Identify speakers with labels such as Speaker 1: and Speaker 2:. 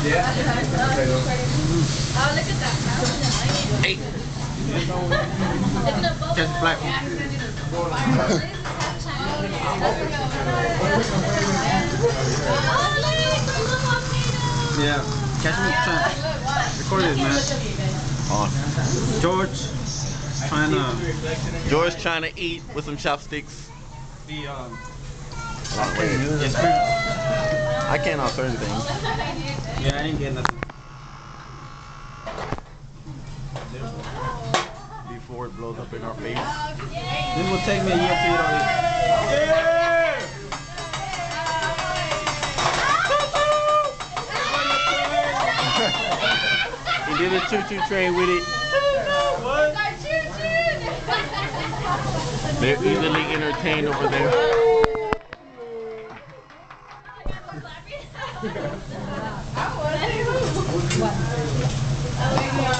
Speaker 1: Yeah.
Speaker 2: Oh, look at that.
Speaker 3: Hey. Catch the black one. Yeah. Catch me trying. Record this, man.
Speaker 1: On.
Speaker 3: George trying to eat with some chopsticks.
Speaker 1: The
Speaker 3: I can't on certain things.
Speaker 1: yeah, I didn't get nothing.
Speaker 3: Before it blows up in our face.
Speaker 1: This will take me a year to eat all this. Yeah!
Speaker 3: He did a choo-choo train with it.
Speaker 1: What?
Speaker 3: They're easily entertained over there.